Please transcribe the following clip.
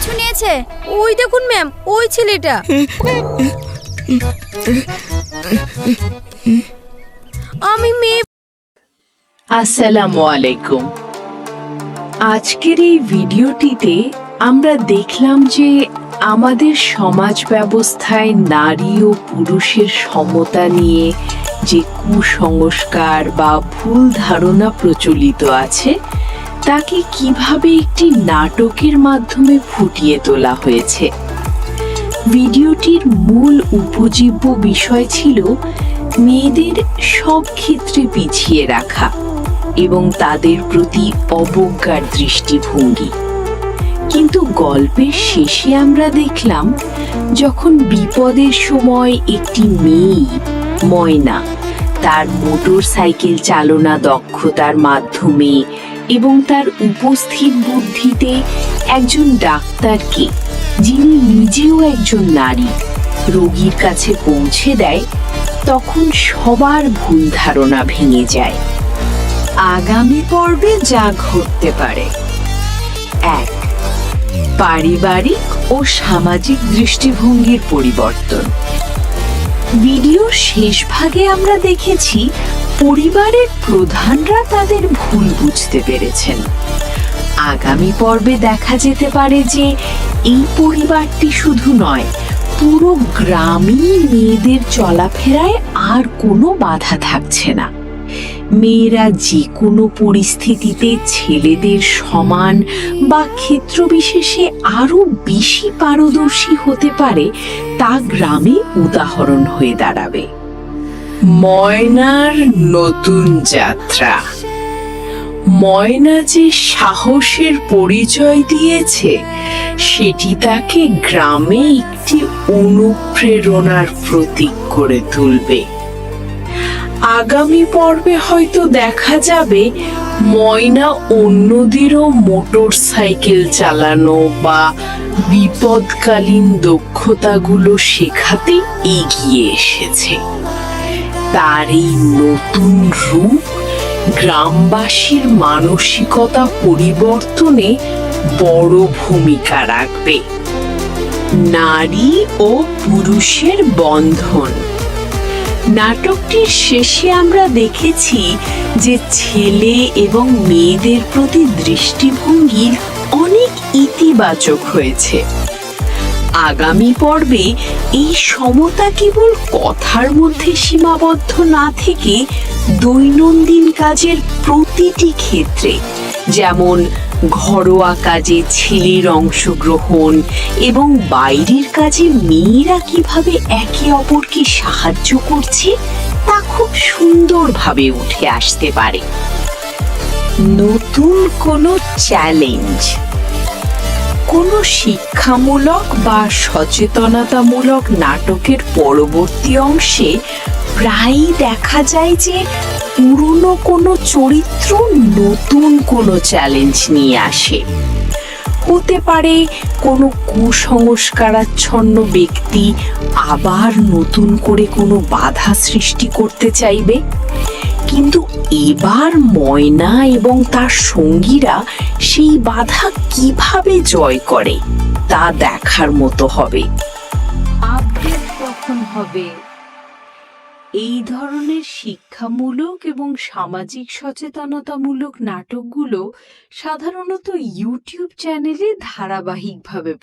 পিছু নিয়েছে। ওই দেখুন ম্যাম, ওই ছেলেটা। আমি মেয়ে। আসসালামু আলাইকুম। আজকের এই ভিডিওটিতে আমরা দেখলাম যে আমাদের সমাজ ব্যবস্থায় নারী ও পুরুষের সমতা নিয়ে যে কুসংস্কার বা ভুল ধারণা প্রচলিত আছে তাকে কিভাবে একটি নাটকের মাধ্যমে ফুটিয়ে তোলা হয়েছে। ভিডিওটির মূল উপজীব্য বিষয় ছিল মেয়েদের সব ক্ষেত্রে পিছিয়ে রাখা এবং তাদের প্রতি অবজ্ঞার দৃষ্টিভঙ্গি। কিন্তু গল্পের শেষে আমরা দেখলাম যখন বিপদের সময় একটি মেয়ে ময়না তার মোটর সাইকেল চালনা দক্ষতার মাধ্যমে এবং তার উপস্থিত বুদ্ধিতে একজন ডাক্তারকে, যিনি নিজেও একজন নারী, রোগীর কাছে পৌঁছে দেয়, তখন সবার ভুল ধারণা ভেঙে যায়। আগামী পর্বে যা ঘটতে পারে: 1. পারিবারিক ও সামাজিক দৃষ্টিভঙ্গির পরিবর্তন। ভিডিওর শেষ ভাগে আমরা দেখেছি পরিবারের প্রধানরা তাদের ভুল বুঝতে পেরেছেন। আগামী পর্বে দেখা যেতে পারে যে এই পরিবারটি শুধু নয়, পুরো গ্রামই মেয়েদের চলাফেরায় আর কোনো বাধা থাকছে না। মেয়েরা যে কোনো পরিস্থিতিতে ছেলেদের সমান বা ক্ষেত্রবিশেষে আরো বেশি পারদর্শী হতে পারে তা গ্রামে উদাহরণ হয়ে দাঁড়াবে। ময়নার নতুন যাত্রা। ময়না যে সাহসের পরিচয় দিয়েছে সেটি তাকে গ্রামে একটি অনুপ্রেরণার প্রতীক করে তুলবে। আগামী পর্বে হয়তো দেখা যাবে ময়না অন্যদেরও মোটর সাইকেল চালানো বা বিপদকালীন দক্ষতাগুলো শেখাতে এগিয়ে এসেছে। তার এই নতুন রূপ গ্রামবাসীর মানসিকতা পরিবর্তনে বড় ভূমিকা রাখবে। নারী ও পুরুষের বন্ধন। নাটকটির শেষে আমরা দেখেছি যে ছেলে এবং মেয়েদের প্রতি দৃষ্টিভঙ্গি অনেক ইতিবাচক হয়েছে। আগামী পর্বে এই সমতা কেবল কথার মধ্যে সীমাবদ্ধ না থেকে দৈনন্দিন কাজের প্রতিটি ক্ষেত্রে, যেমন ঘরোয়া কাজে ছেলের অংশগ্রহণ এবং বাইরের কাজে মেয়েরা কিভাবে একে অপরকে সাহায্য করছে, তা খুব সুন্দরভাবে উঠে আসতে পারে। নতুন কোনো চ্যালেঞ্জ। কোনো শিক্ষামূলক বা সচেতনতামূলক নাটকের পরবর্তী অংশে প্রায়ই দেখা যায় যে পুরনো কোনো চরিত্র নতুন কোনো চ্যালেঞ্জ নিয়ে আসে। হতে পারে কোনো কুসংস্কারাচ্ছন্ন ব্যক্তি আবার নতুন করে কোনো বাধা সৃষ্টি করতে চাইবে, কিন্তু এবার ময়না এবং তার সঙ্গীরা সেই বাধা কিভাবে জয় করে তা দেখার মতো হবে। আপডেট কখন হবে? এই ধরনের শিক্ষামূলক এবং সামাজিক সচেতনতামূলক নাটকগুলো সাধারণত ইউটিউব চ্যানেলে ধারাবাহিকভাবে